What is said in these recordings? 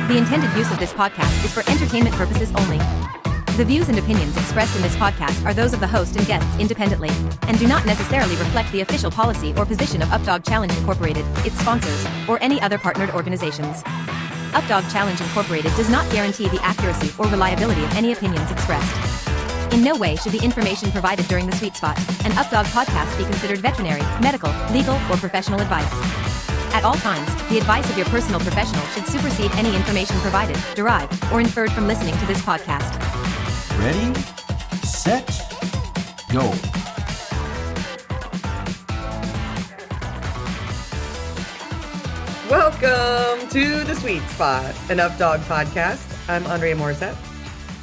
The intended use of this podcast is for entertainment purposes only. The views and opinions expressed in this podcast are those of the host and guests independently, and do not necessarily reflect the official policy or position of UpDog Challenge Incorporated, its sponsors, or any other partnered organizations. UpDog Challenge Incorporated does not guarantee the accuracy or reliability of any opinions expressed. In no way should the information provided during the Sweet Spot and UpDog podcast be considered veterinary, medical, legal, or professional advice. At all times, the advice of your personal professional should supersede any information provided, derived, or inferred from listening to this podcast. Ready, set, go. Welcome to the Sweet Spot, an UpDog podcast. I'm Dre Moren.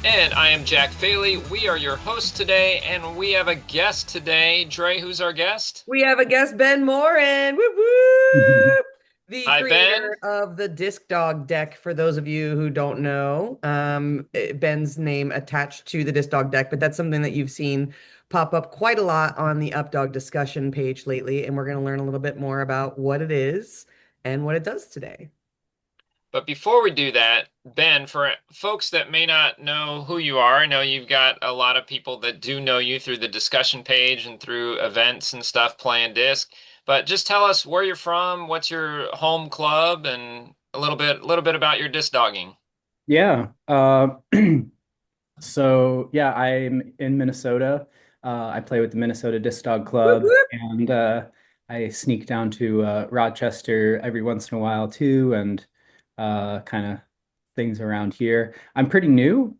And I am Jack Faley. We are your hosts today, and we have a guest today. Dre, who's our guest? We have a guest, Ben Moren. Whoop, whoop. The Hi, creator Ben. of the Disc Dog deck, for those of you who don't know. Ben's name attached to the Disc Dog deck, but that's something that you've seen pop up quite a lot on the UpDog discussion page lately, and we're going to learn a little bit more about what it is and what it does today. But before we do that, Ben, for folks that may not know who you are, I know you've got a lot of people that do know you through the discussion page and through events and stuff playing disc. But just tell us where you're from, what's your home club, and a little bit about your disc dogging. Yeah. So yeah, I'm in Minnesota. I play with the Minnesota Disc Dog Club, Whoop, whoop. and I sneak down to Rochester every once in a while too, and kind of things around here. I'm pretty new.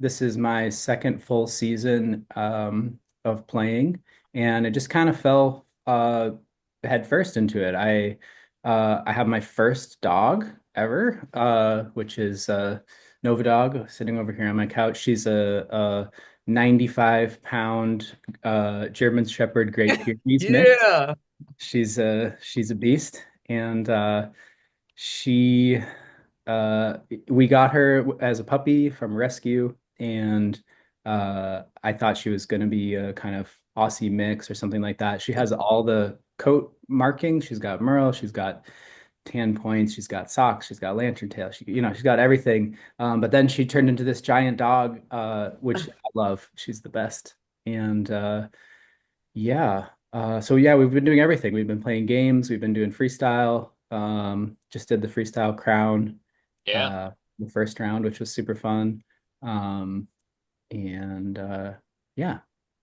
This is my second full season of playing, and it just kind of fell head first into it. I have my first dog ever, which is Nova Dog, sitting over here on my couch. She's a 95-pound German Shepherd Great Pyrenees mix. Yeah. She's a beast, and she we got her as a puppy from rescue, and I thought she was going to be a kind of Aussie mix or something like that. She has all the coat markings. She's got Merle, she's got tan points, she's got socks, she's got lantern tail. She's got everything. But then she turned into this giant dog, which I love. She's the best. And yeah. So yeah, we've been doing everything. We've been playing games. We've been doing freestyle. Just did the freestyle crown, Yeah. the first round, which was super fun. And yeah,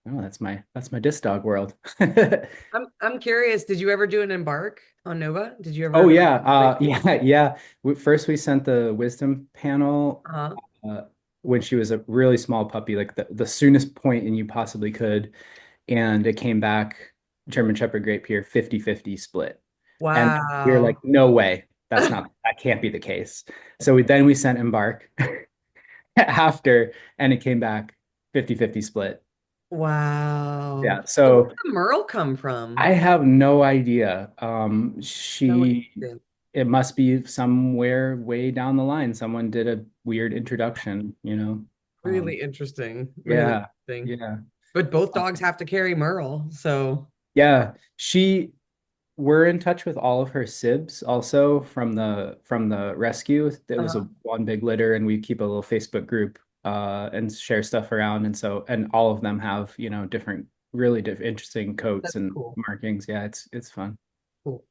no, that's my disc dog world. I'm curious, did you ever do an embark on Nova? Did you ever? Oh yeah, yeah. First we sent the wisdom panel when she was a really small puppy, like the soonest point and you possibly could, and it came back German Shepherd Great Pyr 50-50 split. Wow. And we were like, no way, that can't be the case. So we sent embark after, and it came back 50-50 split. Wow. Yeah. So where did the Merle come from? I have no idea. No idea. It must be somewhere way down the line. Someone did a weird introduction, Really interesting. Really Yeah. interesting. Yeah. But both dogs have to carry Merle, so Yeah. We're in touch with all of her sibs also from the rescue. It was a one big litter, and we keep a little Facebook group and share stuff around. And all of them have, different, really interesting coats. That's and cool. markings. Yeah, it's fun. Cool.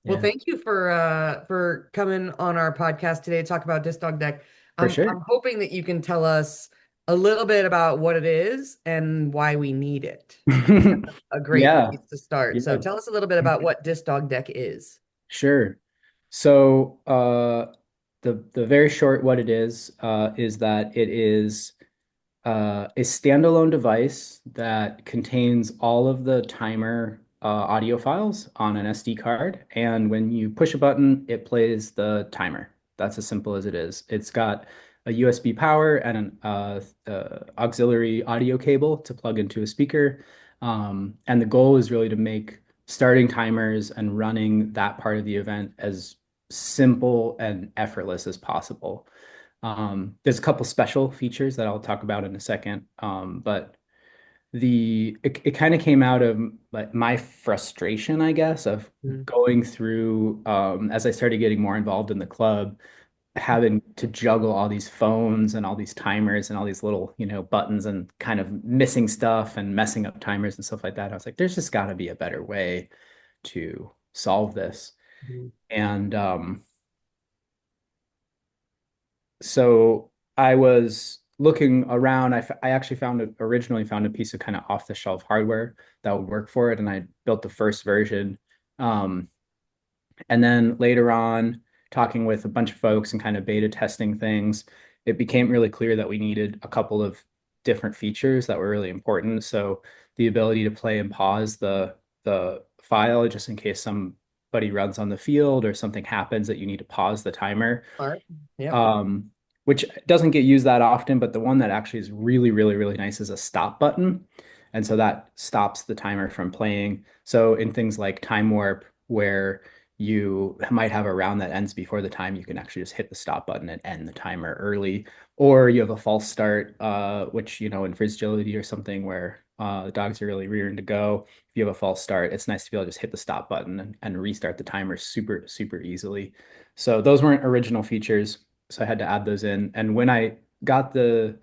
Well, Yeah. thank you for coming on our podcast today to talk about Disc Dog Deck. For sure. I'm hoping that you can tell us a little bit about what it is and why we need it. A great Yeah. place to start. Yeah. So tell us a little bit about what Disc Dog Deck is. Sure. So the very short what it is that it is a standalone device that contains all of the timer audio files on an SD card, and when you push a button, it plays the timer. That's as simple as it is. It's got a USB power and an auxiliary audio cable to plug into a speaker, and the goal is really to make starting timers and running that part of the event as simple and effortless as possible. There's a couple special features that I'll talk about in a second, but it kind of came out of like my frustration, I guess, of going through as I started getting more involved in the club, having to juggle all these phones and all these timers and all these little, buttons and kind of missing stuff and messing up timers and stuff like that. I was like, there's just got to be a better way to solve this. Mhm. And so I was looking around. I actually originally found a piece of kind of off the shelf hardware that would work for it. And I built the first version. Um, and then later on, talking with a bunch of folks and kind of beta testing things, it became really clear that we needed a couple of different features that were really important. So the ability to play and pause the file just in case somebody runs on the field or something happens that you need to pause the timer. Smart. Yep. Which doesn't get used that often, but the one that actually is really, really, really nice is a stop button. And so that stops the timer from playing. So in things like Time Warp, where you might have a round that ends before the time, you can actually just hit the stop button and end the timer early. Or you have a false start, which, in fragility or something where the dogs are really rearing to go. If you have a false start, it's nice to be able to just hit the stop button and restart the timer super, super easily. So those weren't original features. So I had to add those in. And when I got the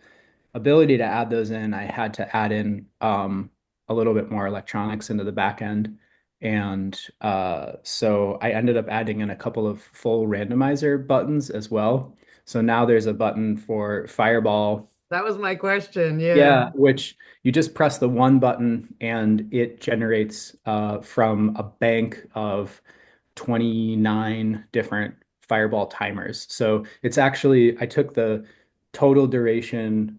ability to add those in, I had to add in a little bit more electronics into the back end. And so I ended up adding in a couple of full randomizer buttons as well. So now there's a button for Fireball. That was my question. Yeah. Yeah, which you just press the one button and it generates from a bank of 29 different Fireball timers. So it's actually, I took the total duration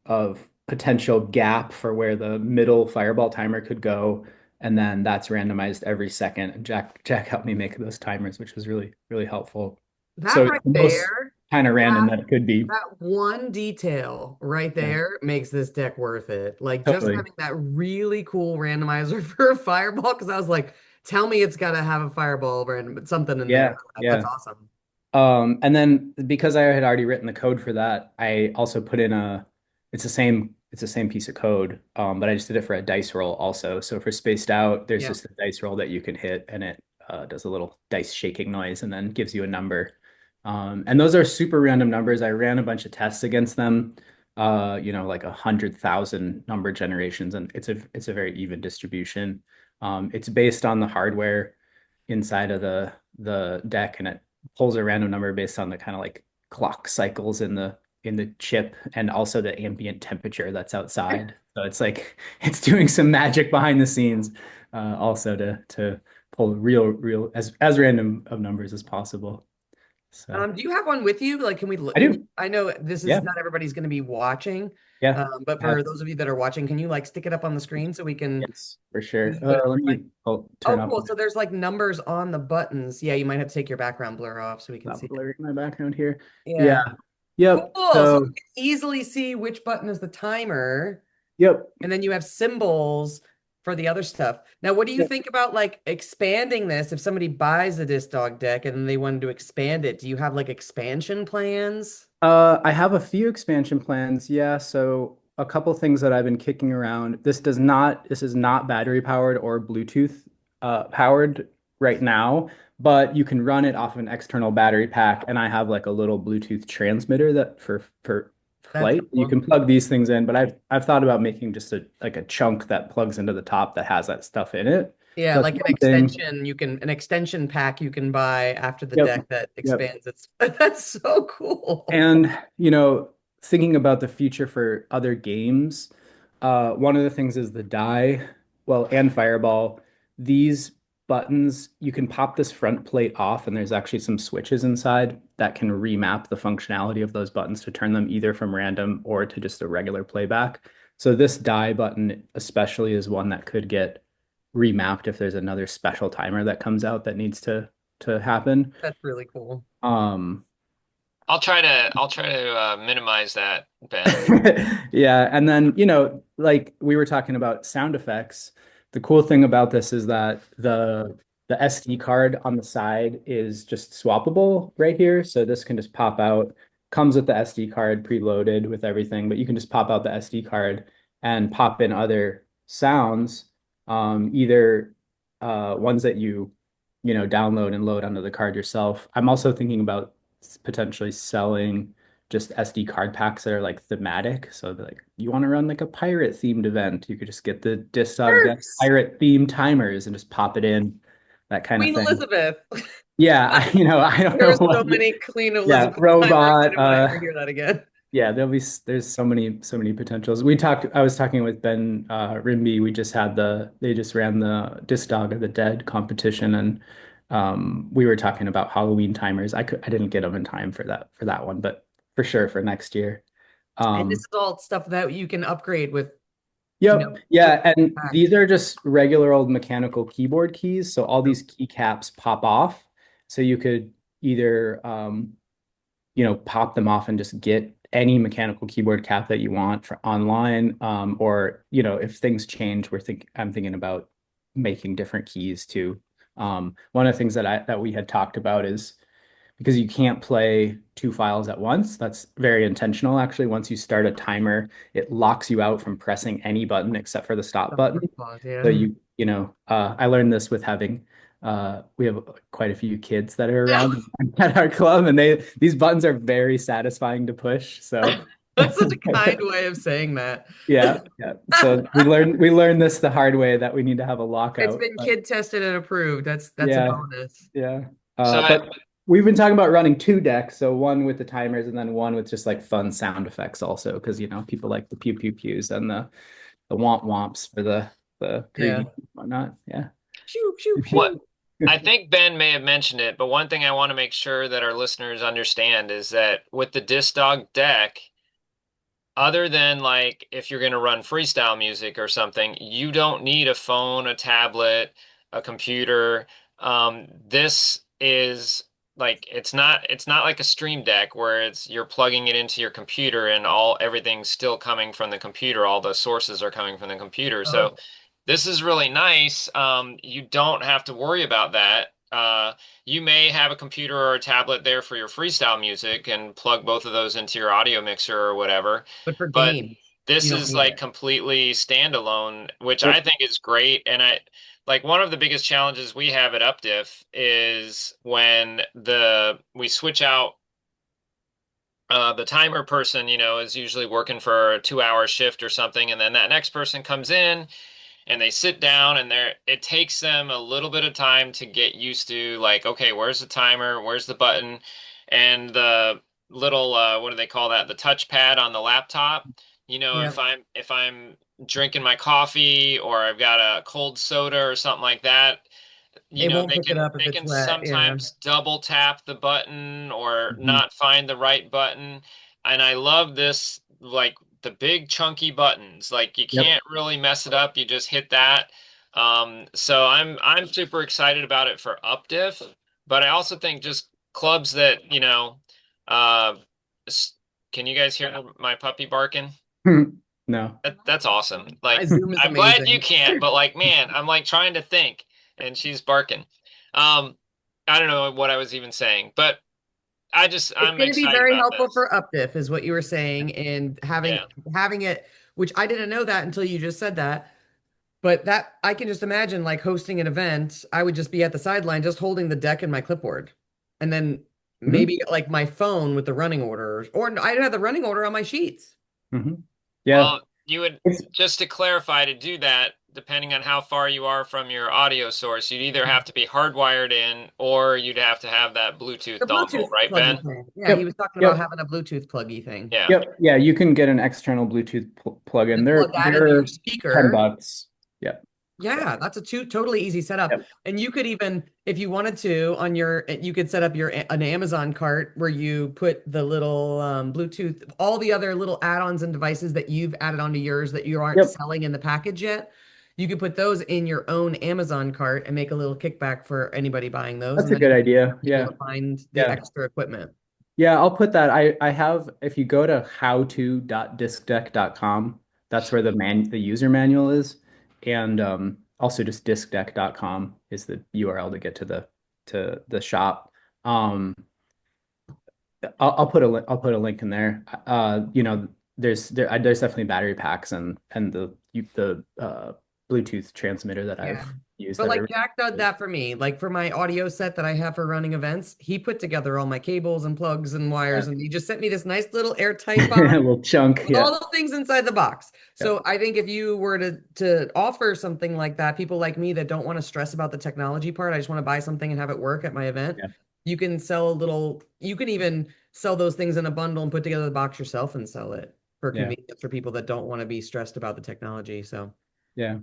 of potential gap for where the middle Fireball timer could go, and then that's randomized every second. And Jack helped me make those timers, which was really, really helpful. So That it's right the most there, kind of random that that it could be. that one detail right Yeah, there makes this deck worth it. Like just totally. having that really cool randomizer for a fireball, because I was like, tell me it's got to have a fireball random something in there. Yeah, That's yeah. awesome. And then because I had already written the code for that, I also put in it's the same piece of code, but I just did it for a dice roll also. So for spaced out, there's Yeah. just a dice roll that you can hit, and it does a little dice shaking noise, and then gives you a number. And those are super random numbers. I ran a bunch of tests against them, like 100,000 number generations, and it's a very even distribution. It's based on the hardware inside of the deck, and it pulls a random number based on the kind of like clock cycles in the chip and also the ambient temperature that's outside. So it's like it's doing some magic behind the scenes, also to pull real as random of numbers as possible. So Do you have one with you? Like, can we I look? do. I know this is Yeah. not everybody's going to be watching, Yeah. but I have, for those of you that are watching, can you like stick it up on the screen so we can yes, for sure. see what it Let looks like? me turn Oh, off cool. So there's like numbers on the buttons. Yeah, you might have to take your background blur off so we can stop see it. blurring my background here. Yeah. Yeah. Yep. Cool. So So you can easily see which button is the timer, yep. and then you have symbols for the other stuff. Now, what do you Yep. think about like expanding this? If somebody buys a disc dog deck and then they wanted to expand it, do you have like expansion plans? I have a few expansion plans. Yeah, so a couple things that I've been kicking around. This is not battery powered or Bluetooth powered right now, but you can run it off an external battery pack, and I have like a little Bluetooth transmitter that for That's flight. You cool. can plug these things in, but I've thought about making just a chunk that plugs into the top that has that stuff in it. Yeah, So that's like an one thing. extension, an extension pack you can buy after the Yep. deck that Yep. expands its that's so cool. And, thinking about the future for other games, one of the things is the die, well, and Fireball. These buttons, you can pop this front plate off, and there's actually some switches inside that can remap the functionality of those buttons to turn them either from random or to just a regular playback. So this die button especially is one that could get remapped if there's another special timer that comes out that needs to happen. That's really cool. Um, I'll try to minimize that, Ben. Yeah, and then, like we were talking about sound effects, the cool thing about this is that the SD card on the side is just swappable right here. So this can just pop out, comes with the SD card preloaded with everything, but you can just pop out the SD card and pop in other sounds, either ones that you download and load onto the card yourself. I'm also thinking about potentially selling just SD card packs that are like thematic. So like you want to run like a pirate themed event, you could just get the Distog Deck Works. pirate themed timers and just pop it in, that kind of Queen thing. Elizabeth. Yeah, I don't There know are what. so many Queen Yeah, Elizabeth timers. I robot. didn't want to ever hear that again. Yeah, there's so many potentials. I was talking with Ben Rimby. They just ran the Disc Dog of the Dead competition, and we were talking about Halloween timers. I didn't get them in time for that one, but for sure for next year. And this is Um, all stuff that you can upgrade with, yep, with yeah, and packs. these are just regular old mechanical keyboard keys. So all these keycaps pop off, so you could either pop them off and just get any mechanical keyboard cap that you want for online. Or, if things change, I'm thinking about making different keys too. One of the things that we had talked about is because you can't play two files at once. That's very intentional, actually. Once you start a timer, it locks you out from pressing any button except for the stop button. So Yeah. I learned this with having we have quite a few kids that are around at our club, and these buttons are very satisfying to push. So That's such a kind way of saying that. yeah, yeah. So we learned this the hard way, that we need to have a It's lockout. been kid tested and approved. That's a Yeah, bonus. yeah. So But we've been talking about running two decks, so one with the timers and then one with just like fun sound effects also, because people like the pew pew pews and the womp womps for the Yeah. greedy and whatnot. Yeah. Pew, pew, what pew. I think Ben may have mentioned it, but one thing I want to make sure that our listeners understand is that with the Disc Dog deck, other than like if you're going to run freestyle music or something, you don't need a phone, a tablet, a computer. This is like it's not like a stream deck where you're plugging it into your computer and everything's still coming from the computer. All the sources are coming from the computer. Oh, So this is really nice. You don't have to worry about that. You may have a computer or a tablet there for your freestyle music and plug both of those into your audio mixer or whatever. but for But games, you this don't is need like it. completely standalone, which I Yep. think is great. And like one of the biggest challenges we have at UpDiff is when we switch out the timer person, is usually working for a 2-hour shift or something, and then that next person comes in and they sit down and it takes them a little bit of time to get used to like, okay, where's the timer? Where's the button? And the little what do they call that? The touchpad on the laptop. Yeah. If I'm drinking my coffee or I've got a cold soda or something like that, It won't they pick it can up if they it's can wet. Yeah. sometimes double tap the button or Mhm. not find the right button. And I love this, like the big chunky buttons. Like you Yep. can't really mess it up. You just hit that. So I'm super excited about it for UpDiff, but I also think just clubs that, uh, s- can you guys hear my puppy barking? No. That's awesome. My Like, Zoom is I'm glad you amazing. can't, but like, man, I'm like trying to think, and she's barking. Um, I don't know what I was even saying, but It's I'm going to be excited very about helpful this. for UpDiff, is what you were saying, and Yeah. having it, which I didn't know that until you just said that. But that I can just imagine like hosting an event, I would just be at the sideline just holding the deck and my clipboard. And then Mhm. maybe like my phone with the running order, or I'd have the running order on my sheets. Mhm. Yeah. Well, you would It's just to clarify to do that, depending on how far you are from your audio source, you'd either have to be hardwired in or you'd have to have that Bluetooth The dongle, Bluetooth right, pluggy Ben? thing. Yeah, he Yep. was talking about Yep. having a Bluetooth pluggy thing. Yeah. Yep. Yeah, you can get an external Bluetooth plug-in. Just They're plug that into your they're speaker. $10. Yep. Yeah. Yeah, that's a totally easy setup. Yep. And you could even, if you wanted to, you could set up an Amazon cart where you put the little Bluetooth, all the other little add-ons and devices that you've added onto yours that you aren't Yep. selling in the package yet. You could put those in your own Amazon cart and make a little kickback for anybody buying those, That's and a then good idea. be able Yeah. to find the Yeah. extra equipment. Yeah, I'll put that. I have, if you go to howto.discdeck.com, that's where the user manual is. And also just discdeck.com is the URL to get to the shop. Um I'll put a link in there. There's definitely battery packs and the Bluetooth transmitter that Yeah. I've use But that like are Jack did that for me. Like for my audio set that I have for running events, he put together all my cables and plugs and wires, and he just sent me this nice little airtight box a little chunk. with Yeah. all the things inside the box. Yeah. So I think if you were to offer something like that, people like me that don't want to stress about the technology part, I just want to buy something and have it work at my event. Yeah. You can sell a little, you can even sell those things in a bundle and put together the box yourself and sell it for Yeah. convenience for people that don't want to be stressed about the technology. So Yeah.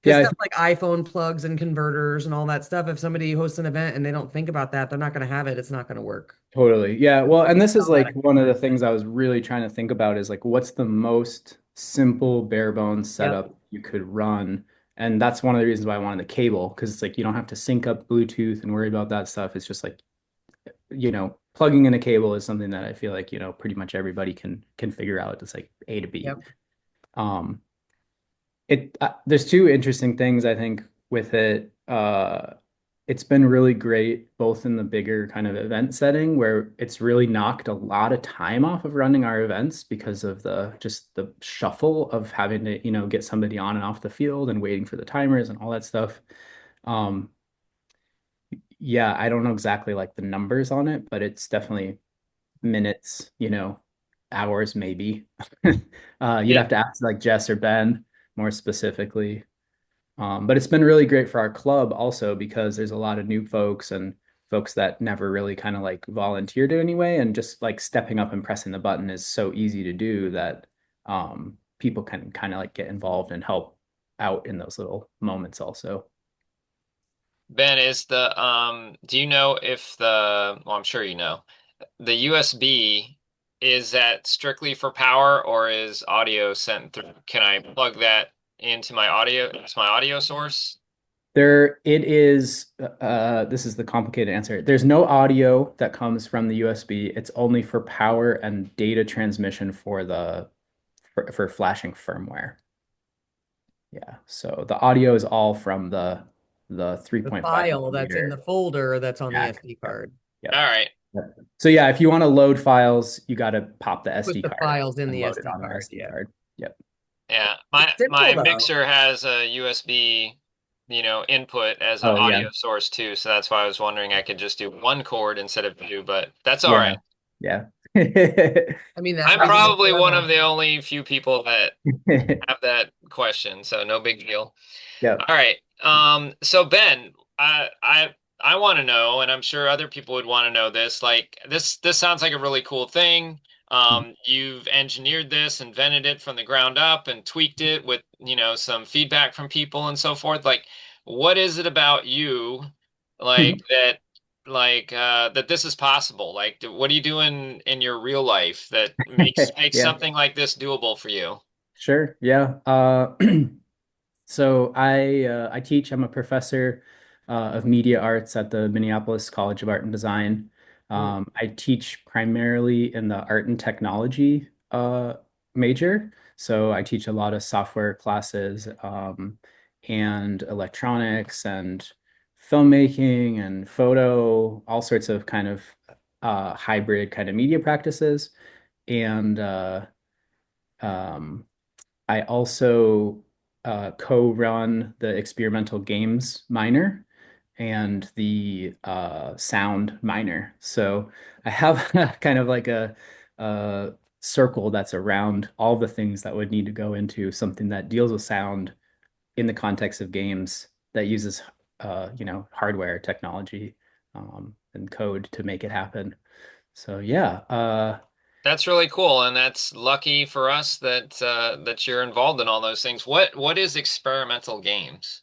because Yeah. stuff like iPhone plugs and converters and all that stuff, if somebody hosts an event and they don't think about that, they're not going to have it. It's not going to work. Totally. Yeah. Well, and this is Sell that like extra one of the part. things I was really trying to think about is like, what's the most simple bare bones Yep. setup you could run? And that's one of the reasons why I wanted the cable, because it's like you don't have to sync up Bluetooth and worry about that stuff. It's just like, plugging in a cable is something that I feel like, pretty much everybody can figure out. It's like A to B. Yep. Um, there's two interesting things I think with it. It's been really great both in the bigger kind of event setting where it's really knocked a lot of time off of running our events because of the shuffle of having to, get somebody on and off the field and waiting for the timers and all that stuff. Um, yeah, I don't know exactly like the numbers on it, but it's definitely minutes, hours maybe. You'd Yeah. have to ask like Jess or Ben more specifically. But it's been really great for our club also because there's a lot of new folks and folks that never really kind of like volunteered anyway. And just like stepping up and pressing the button is so easy to do that people can kind of like get involved and help out in those little moments also. Ben, do you know if well, I'm sure you know, the USB, is that strictly for power or is audio sent through? Can I plug that into my audio, as my audio source? There it is. This is the complicated answer. There's no audio that comes from the USB. It's only for power and data transmission for flashing firmware. Yeah. So the audio is all from the The 3.5 file that's in the millimeter folder that's on the jack. SD Yep. card. Yep. All right. Yep. So yeah, if you want to load files, you got to pop the Put SD the card files in and the load it SD on an card. SD Yeah. card. Yep. Yeah. It's My simple though. mixer has a USB, input as an Oh yeah. audio source too. So that's why I was wondering I could just do one cord instead of two, but that's all Yeah. right. Yeah. I mean, that's I'm how you probably one of forever. the only few people that have that question, so no big deal. Yep. All right. So Ben, I want to know, and I'm sure other people would want to know this. Like this sounds like a really cool thing. You've engineered this, invented it from the ground up, and tweaked it with, some feedback from people and so forth. Like, what is it about you, like that this is possible? Like, what are you doing in your real life that makes Yeah. something like this doable for you? Sure. Yeah. So I teach. I'm a professor of media arts at the Minneapolis College of Art and Design. Cool. I teach primarily in the art and technology major. So I teach a lot of software classes and electronics and filmmaking and photo, all sorts of kind of hybrid kind of media practices. And um, I also co-run the experimental games minor and the sound minor. So I have kind of like a circle that's around all the things that would need to go into something that deals with sound in the context of games that uses hardware technology and code to make it happen. So yeah, That's really cool, and that's lucky for us that you're involved in all those things. What is experimental games?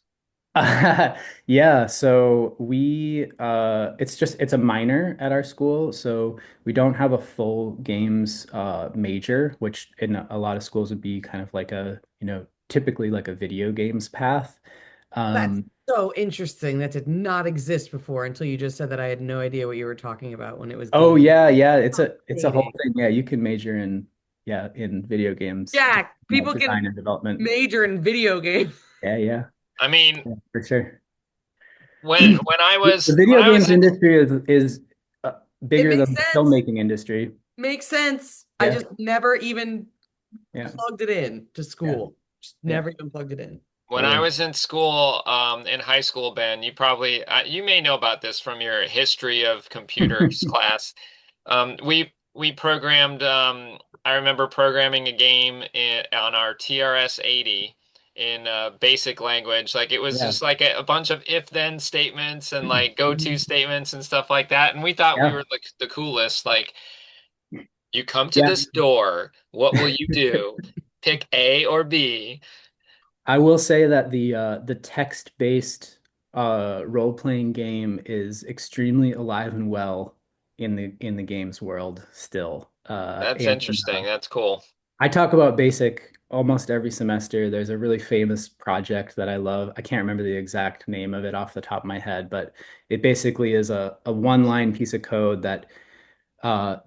yeah, so it's a minor at our school, so we don't have a full games major, which in a lot of schools would be kind of like typically like a video games path. That's Um, so interesting. That did not exist before until you just said that. I had no idea what you were talking about when it was oh game. yeah, yeah, it's a whole Fascinating. thing. Yeah, you can major in video games, Yeah, people design can and development. major in video games. Yeah, yeah, I mean, yeah, for sure. when I The was when video I was games in industry is It bigger makes than the sense. filmmaking industry. Makes sense. I Yeah, just never even yeah, plugged it in to yeah, school. Just yeah. never even plugged it in. When I was in school, in high school, Ben, you may know about this from your history of computers class. We programmed. I remember programming a game on our TRS 80 in basic language. Like it was Yeah. just like a bunch of if-then statements and like go-to statements and stuff like that. And we thought we Yeah. were like the coolest. Like you come to Yeah. this door, what will you do? Pick A or B. I will say that the text-based role-playing game is extremely alive and well in the games world still. That's interesting. That's cool. I talk about basic almost every semester. There's a really famous project that I love. I can't remember the exact name of it off the top of my head, but it basically is a one-line piece of code that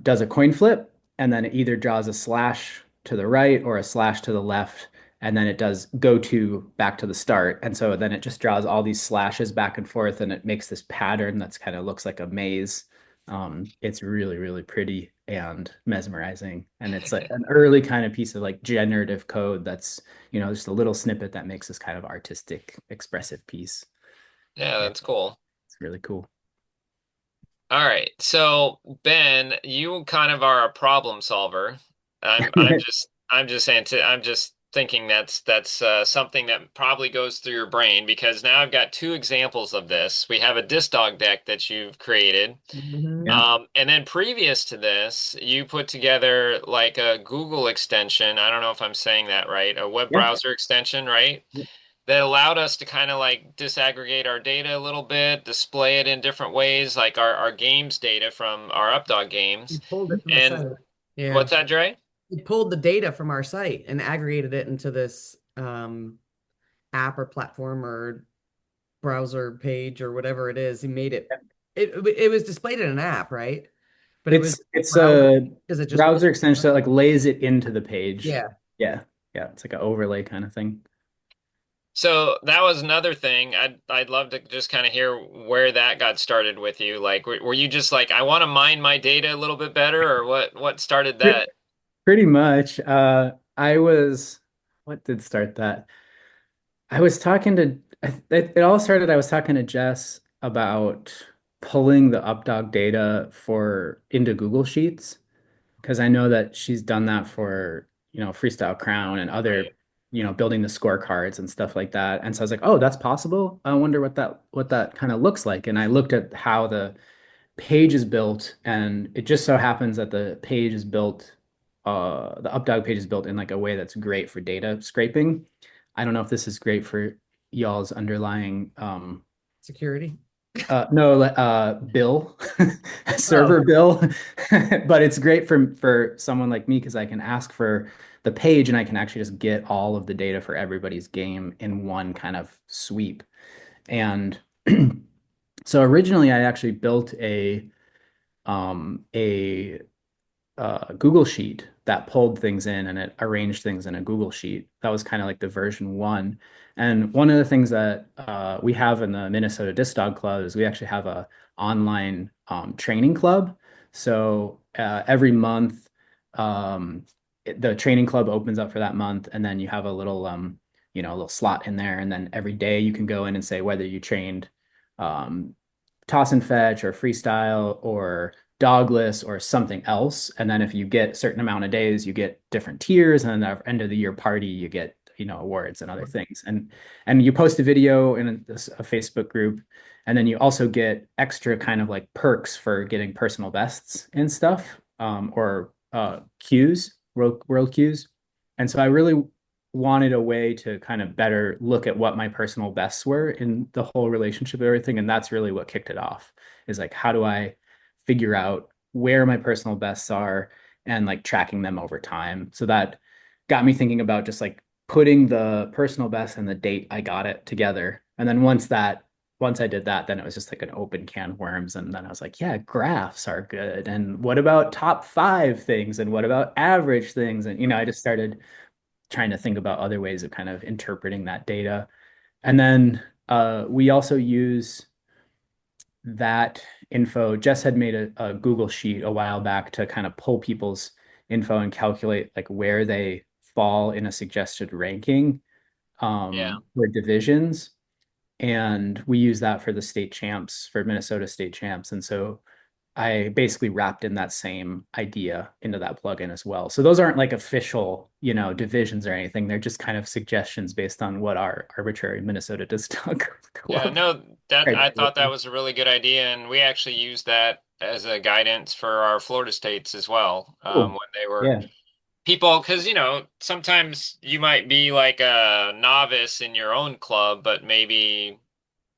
does a coin flip, and then it either draws a slash to the right or a slash to the left, and then it does go to back to the start. And so then it just draws all these slashes back and forth, and it makes this pattern that's kind of looks like a maze. It's really, really pretty and mesmerizing. And it's like an early kind of piece of like generative code that's, just a little snippet that makes this kind of artistic, expressive piece. Yeah, Yeah, that's cool. it's really cool. All right. So, Ben, you kind of are a problem solver. I'm just thinking that's something that probably goes through your brain because now I've got two examples of this. We have a disk dog deck that you've created. Mhm. Yeah. And then previous to this, you put together like a Google extension. I don't know if I'm saying that right, a web Yeah. browser extension, right? That allowed us to kind of like disaggregate our data a little bit, display it in different ways, like our games data from our UpDog games. It pulled it from the And site. Yeah. what's that, Dre? It pulled the data from our site and aggregated it into this app or platform or browser page or whatever it is. He made it was displayed in an app, right? But it was It's browser a because it just browser extension that like lays it into the page. yeah. Yeah. Yeah. It's like an overlay kind of thing. So that was another thing. I'd love to just kind of hear where that got started with you. Like, were you just like, I want to mine my data a little bit better, or what started Pre- that? Pretty much. What did start that? I was talking to, it all started, I was talking to Jess about pulling the UpDog data into Google Sheets, because I know that she's done that for, Freestyle Crown and Right. other, building the scorecards and stuff like that. And so I was like, oh, that's possible. I wonder what that kind of looks like. And I looked at how the page is built, and it just so happens that the UpDog page is built in like a way that's great for data scraping. I don't know if this is great for y'all's underlying Security. no bill Oh, server bill, but it's great for someone like me because I can ask for the page and I can actually just get all of the data for everybody's game in one kind of sweep. And so originally I actually built a Google Sheet that pulled things in and it arranged things in a Google Sheet. That was kind of like the version one. And one of the things that we have in the Minnesota Disc Dog Club is we actually have a online training club. So every month, the training club opens up for that month, and then you have a little slot in there, and then every day you can go in and say whether you trained um, toss and fetch or freestyle or dogless or something else. And then if you get a certain amount of days, you get different tiers. And then at the end of the year party, you get, awards and other things. And you post a video in a Facebook group. And then you also get extra kind of like perks for getting personal bests and stuff, or cues, world cues. And so I really wanted a way to kind of better look at what my personal bests were in the whole relationship and everything. And that's really what kicked it off, is like, how do I figure out where my personal bests are and like tracking them over time? So that got me thinking about just like putting the personal best and the date I got it together. And then once I did that, then it was just like an open can of worms. And then I was like, yeah, graphs are good. And what about top 5 things? And what about average things? And, I just started trying to think about other ways of kind of interpreting that data. And then we also use that info. Jess had made a Google sheet a while back to kind of pull people's info and calculate like where they fall in a suggested ranking Yeah. were divisions, and we use that for the state champs, for Minnesota state champs. And so I basically wrapped in that same idea into that plugin as well. So those aren't like official, divisions or anything. They're just kind of suggestions based on what our arbitrary Minnesota Distug Yeah, Club no, that I criteria thought that is. was a really good idea, and we actually used that as a guidance for our Florida states as well. Cool. When they were Yeah. people, because sometimes you might be like a novice in your own club, but maybe,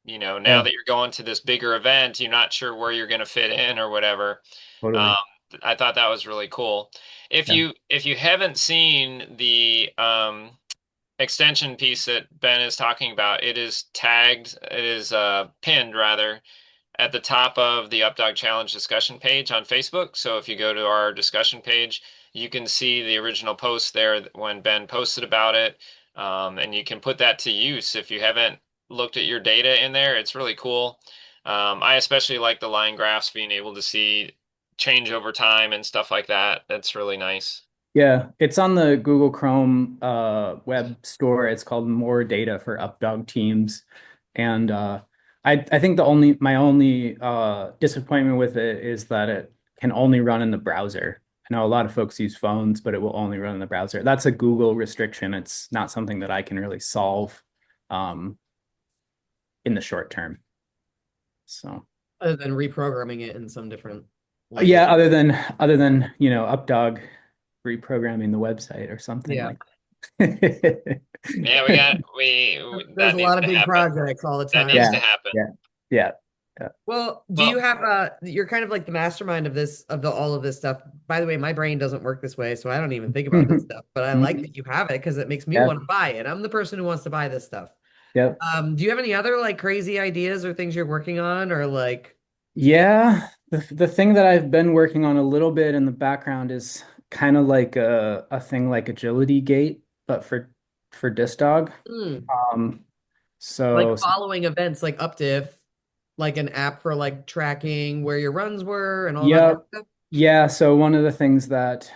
now Yeah. that you're going to this bigger event, you're not sure where you're going to fit in or whatever. Um, Totally. I thought that was really cool. If Yeah. you haven't seen the extension piece that Ben is talking about, it is tagged, it is pinned rather at the top of the UpDog Challenge discussion page on Facebook. So if you go to our discussion page, you can see the original post there when Ben posted about it. And you can put that to use if you haven't looked at your data in there. It's really cool. I especially like the line graphs, being able to see change over time and stuff like that. That's really nice. Yeah, it's on the Google Chrome web store. It's called More Data for Updog Teams. And I think my only disappointment with it is that it can only run in the browser. I know a lot of folks use phones, but it will only run in the browser. That's a Google restriction. It's not something that I can really solve um, in the short term. So Other than reprogramming it in some different yeah, language. other than Updog reprogramming the website or something Yeah. like that. Yeah, There's that a needs lot of to big happen. projects all the That needs Yeah, to time. happen. yeah, yeah, yeah. Well, do you Well, have you're kind of like the mastermind of all of this stuff. By the way, my brain doesn't work this way, so I don't even think about this stuff, but I like Mhm. that you have it because it makes me Yeah, want to buy it. I'm the person who wants to buy this stuff. yeah, Do you have any other like crazy ideas or things you're working on or like yeah. The thing that I've been working on a little bit in the background is kind of like a thing like agility gate, but for disk dog. hmm, Um, like so following events like UpDiff, like an app for like tracking where your runs were and all that yeah, kind of stuff? yeah. So one of the things that,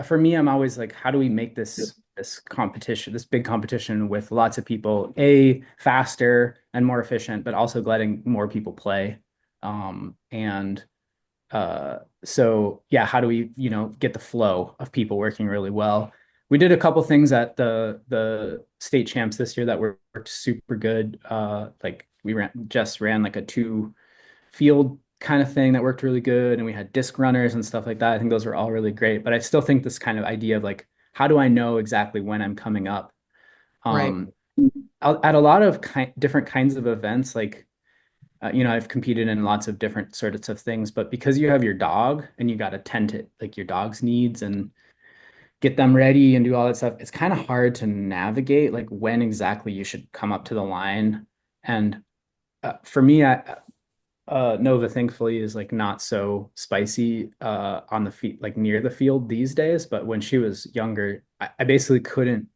for me, I'm always like, how do we make this competition, this big competition with lots of people, faster and more efficient, but also letting more people play. And so yeah, how do we, get the flow of people working really well? We did a couple things at the state champs this year that worked super good. Like we ran like a two field kind of thing that worked really good, and we had disc runners and stuff like that. I think those were all really great. But I still think this kind of idea of like, how do I know exactly when I'm coming up? Right. Um, at a lot of different kinds of events, like I've competed in lots of different sorts of things, but because you have your dog and you got to tend to like your dog's needs and get them ready and do all that stuff, it's kind of hard to navigate like when exactly you should come up to the line. And for me, Nova thankfully is like not so spicy on the feet, like near the field these days. But when she was younger, I basically couldn't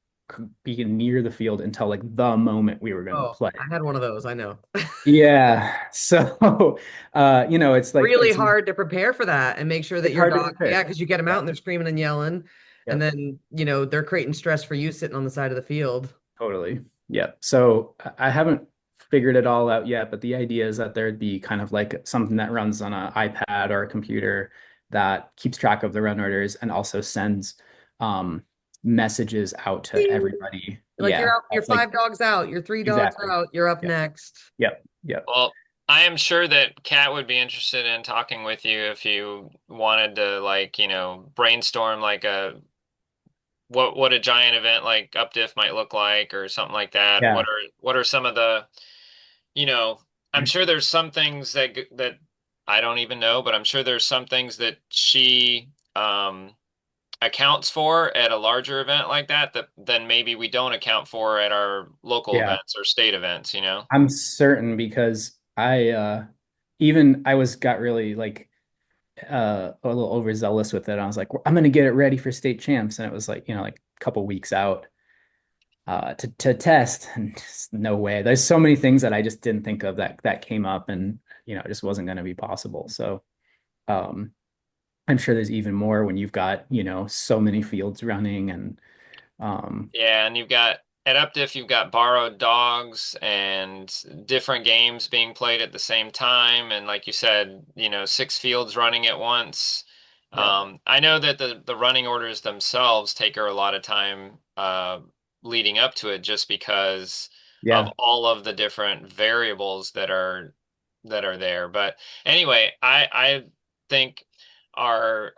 be near the field until like the moment we were going to Oh, play. I had one of those, I know. Yeah. So, it's like Really hard to prepare for that and make sure that it's your hard to dog, yeah, prepare. because you get them Yeah. out and they're screaming and yelling, and Yep. then they're creating stress for you sitting on the side of the field. Totally. Yeah. So I haven't figured it all out yet, but the idea is that there'd be kind of like something that runs on an iPad or a computer that keeps track of the run orders and also sends um, messages out to Ding. everybody. Like Yeah. you're out, you're Like five dogs out, you're three dogs exactly. out, you're up Yep. next. Yep. Yep. well, I am sure that Kat would be interested in talking with you if you wanted to, like, brainstorm like what a giant event like UpDiff might look like or something like that. Yeah. What are some of the, you know, I'm sure there's some things that I don't even know, but I'm sure there's some things that she accounts for at a larger event like that then maybe we don't account for at our local Yeah. events or state events. I'm certain because I was got really like a little overzealous with it. I was like, I'm gonna get it ready for state champs, and it was like like a couple weeks out to test, and just no way. There's so many things that I just didn't think of that came up, and it just wasn't going to be possible. So um, I'm sure there's even more when you've got so many fields running and Yeah, and you've got at UpDiff, you've got borrowed dogs and different games being played at the same time. And like you said, 6 fields running at once. Yeah. I know that the running orders themselves take her a lot of time leading up to it just because of Yeah. all of the different variables that are there. But anyway, I think our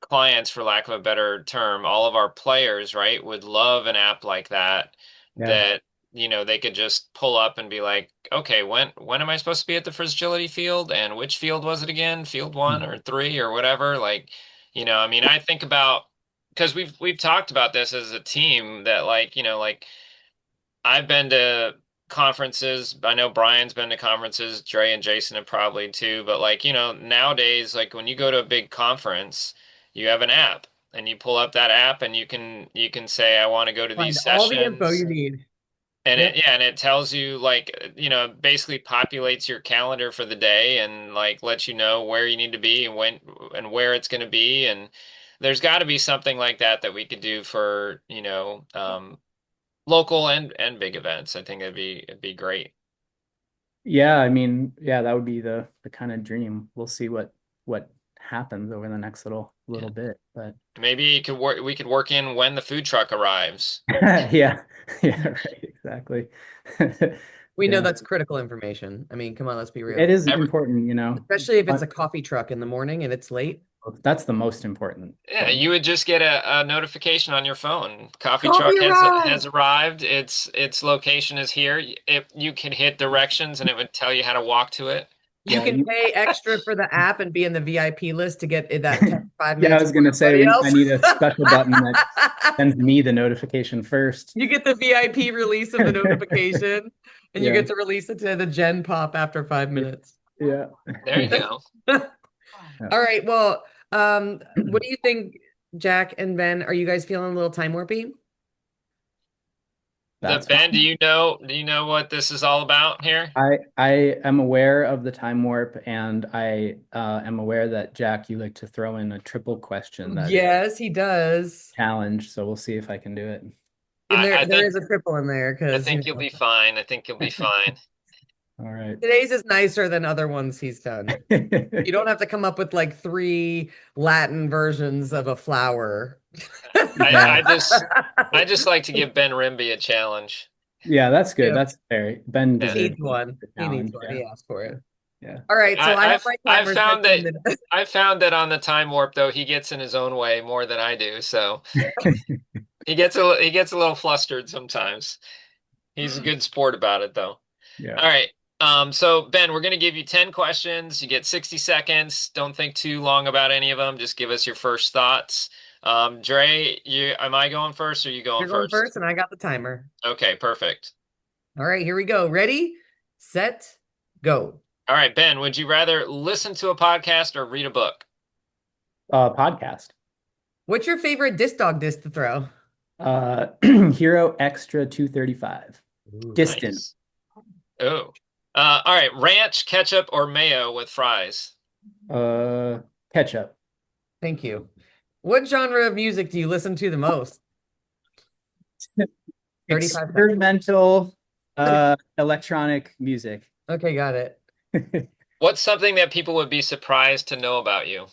clients, for lack of a better term, all of our players, right, would love an app like that Yeah. that they could just pull up and be like, okay, when am I supposed to be at the fragility field, and which field was it again? Field 1 or 3 or whatever. Like, I mean, I think about because we've talked about this as a team that like I've been to conferences. I know Brian's been to conferences. Dre and Jason have probably too. But nowadays, like when you go to a big conference, you have an app and you pull up that app and you can say, I want to go to Find these all the info sessions. you need. And Yep. it tells you basically populates your calendar for the day and like lets you know where you need to be and when and where it's going to be. And there's got to be something like that we could do for, local and big events. I think it'd be great. Yeah, I mean, yeah, that would be the kind of dream. We'll see what happens over the next little bit, but Maybe we could work in when the food truck arrives. yeah, yeah, right, exactly. We know Yeah, that's critical information. I mean, come on, let's be real. it is Every, important, Especially if it's but a coffee truck in the morning and it's late. that's the most important yeah, thing. you would just get a notification on your phone. Coffee truck Coffee has arrived! arrived. Its location is here. If you can hit directions and it would tell you how to walk to it. You Yeah, can pay extra for the app and be in the VIP list to get that 5 yeah, I minutes was before gonna say everybody I else. need a special button that sends me the notification first. You get the VIP release of the notification, and you Yeah, get to release it to the Gen Pop after 5 minutes. yeah. There you go. All right. Well, what do you think, Jack and Ben? Are you guys feeling a little time warpy? That's Ben, do fine. you know what this is all about here? I am aware of the time warp, and I am aware that Jack, you like to throw in a triple question that is Yes, he does. challenge. So we'll see if I can do it. And I, there I there think is a triple in there I because think you'll be fine. I think you'll be fine. All right. today's is nicer than other ones he's done. You don't have to come up with like 3 Latin versions of a flower. Yeah, I just like to give Ben Rimby a challenge. yeah, that's good. Yeah. That's fair. Ben He Yeah. deserves needs one. the He needs challenge. one. Yeah, He asked for it. yeah. All right, so I have my I've timer found set that to I found that on the time warp though he gets in his own way more than I do, so he gets a little flustered sometimes. He's a good sport about it though. Yeah. All right. So Ben, we're going to give you 10 questions. You get 60 seconds. Don't think too long about any of them. Just give us your first thoughts. Dre, am I going first or you going You're going first? first, and I got the timer. Okay, perfect. All right, here we go. Ready, set, go. All right, Ben, would you rather listen to a podcast or read a book? Podcast. What's your favorite disc dog disc to throw? Hero Extra 235. Distant. Nice. Oh. All right, ranch, ketchup, or mayo with fries? Ketchup. Thank you. What genre of music do you listen to the most? 35 seconds. Experimental electronic music. Okay, got it. What's something that people would be surprised to know about you?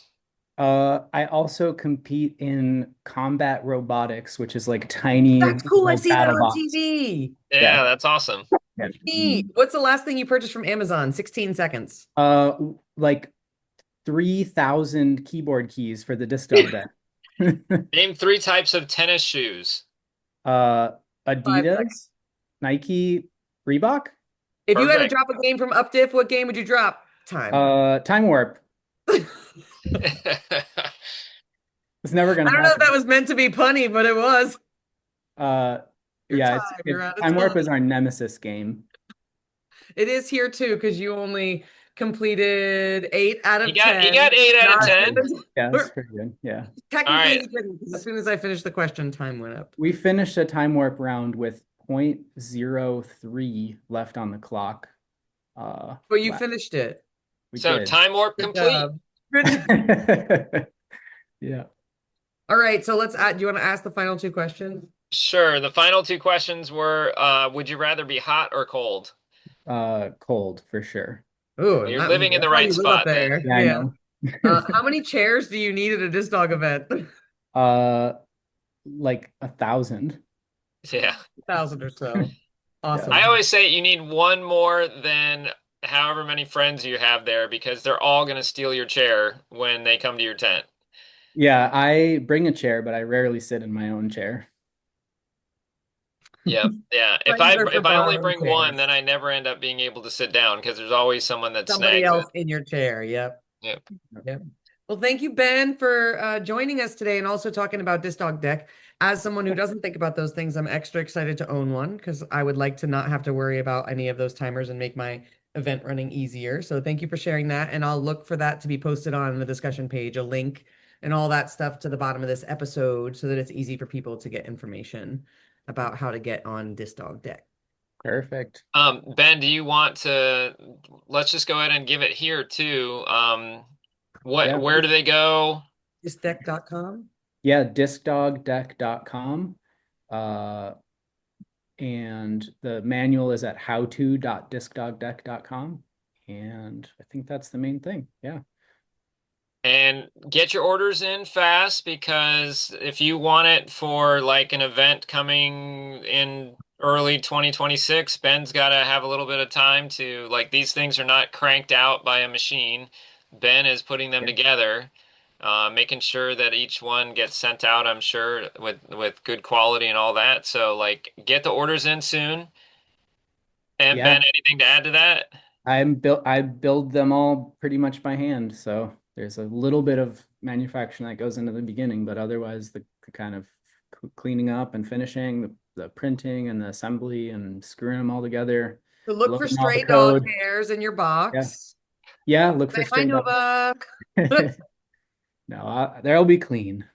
I also compete in combat robotics, which is like tiny That's cool. I've little seen that battle on box. TV. Yeah, that's awesome. Yeah. Neat. What's the last thing you purchased from Amazon? 16 seconds. Like 3,000 keyboard keys for the disc dog deck. Name 3 types of tennis shoes. Adidas, seconds. Nike, Reebok. If you had to Perfect. drop a game from UpDiff, what game would you drop? Time. Time warp. It's never I gonna don't know if happen. that was meant to be punny, but it was. Yeah, You're out of time warp time. is our nemesis game. It is here too, because you only completed 8 out of 10. You got 8 out of 10. Yeah, that's pretty good. Yeah. Technically, All right. you didn't, 'cause as soon as I finished the question, time went up. We finished a time warp round with 0.03 left on the clock. But you left. finished it. We So did. time warp Good complete. job. Good. Yeah. All right, so let's add. Do you want to ask the final 2 questions? Sure. The final two questions were, would you rather be hot or cold? Cold for sure. Ooh, Well, you're not, living in the that's why right you live up spot then. there. Yeah, I Yeah. know. How many chairs do you need at a disc dog event? Uh, like 1,000. Yeah. 1,000 or so. Yeah. I Awesome. always say you need one more than however many friends you have there because they're all going to steal your chair when they come to your tent. Yeah, I bring a chair, but I rarely sit in my own chair. Yep. Yeah. If Friends I are for if I only borrowing bring one, chairs. then I never end up being able to sit down because there's always someone that Somebody snags it. else in your chair. Yep. Yep. Yep. Well, thank you, Ben, for joining us today and also talking about Disc Dog Deck. As someone who doesn't think about those things, I'm extra excited to own one because I would like to not have to worry about any of those timers and make my event running easier. So thank you for sharing that. And I'll look for that to be posted on the discussion page, a link and all that stuff to the bottom of this episode so that it's easy for people to get information about how to get on Disc Dog Deck. Perfect. Ben, do you want to let's just go ahead and give it here too. Yeah. Where do they go? Discdeck.com. Yeah, discdogdeck.com. Uh, and the manual is at howto.discdogdeck.com. And I think that's the main thing. Yeah. And get your orders in fast because if you want it for like an event coming in early 2026, Ben's got to have a little bit of time to like these things are not cranked out by a machine. Ben is putting them Yeah. together, making sure that each one gets sent out, I'm sure, with good quality and all that. So like get the orders in soon. And Yeah. Ben, anything to add to that? I build them all pretty much by hand. So there's a little bit of manufacturing that goes into the beginning, but otherwise the kind of cleaning up and finishing, the printing and the assembly and screwing them all together, So look for loading all the stray dog code. hairs in your Yeah. box. Yeah, look for Say hi, straight up. Nova. No, there'll be clean.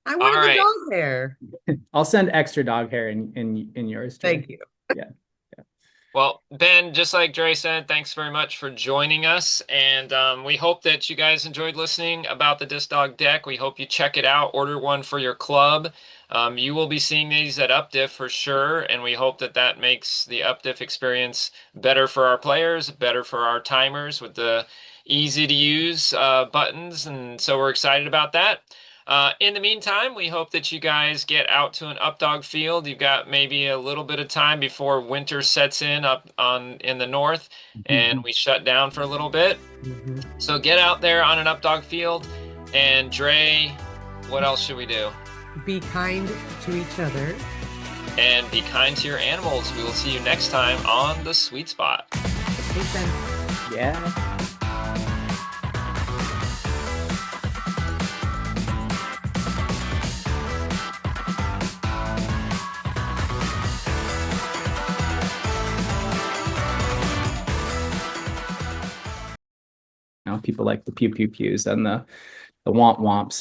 I All wanted the right. dog hair. I'll send extra dog hair in yours too. Thank you. Yeah. Well, Ben, just like Dre said, thanks very much for joining us. And we hope that you guys enjoyed listening about the Disc Dog deck. We hope you check it out, order one for your club. You will be seeing these at UpDiff for sure. And we hope that that makes the UpDiff experience better for our players, better for our timers with the easy to use buttons. And so we're excited about that. In the meantime, we hope that you guys get out to an UpDog field. You've got maybe a little bit of time before winter sets in up on in the north and we shut down for a little bit. So get out there on an UpDog field. And Dre, what else should we do? Be kind to each other. And be kind to your animals. We will see you next time on The Sweet Spot. Thanks, Ben. Yeah. People like the pew pew pews and the womp womps.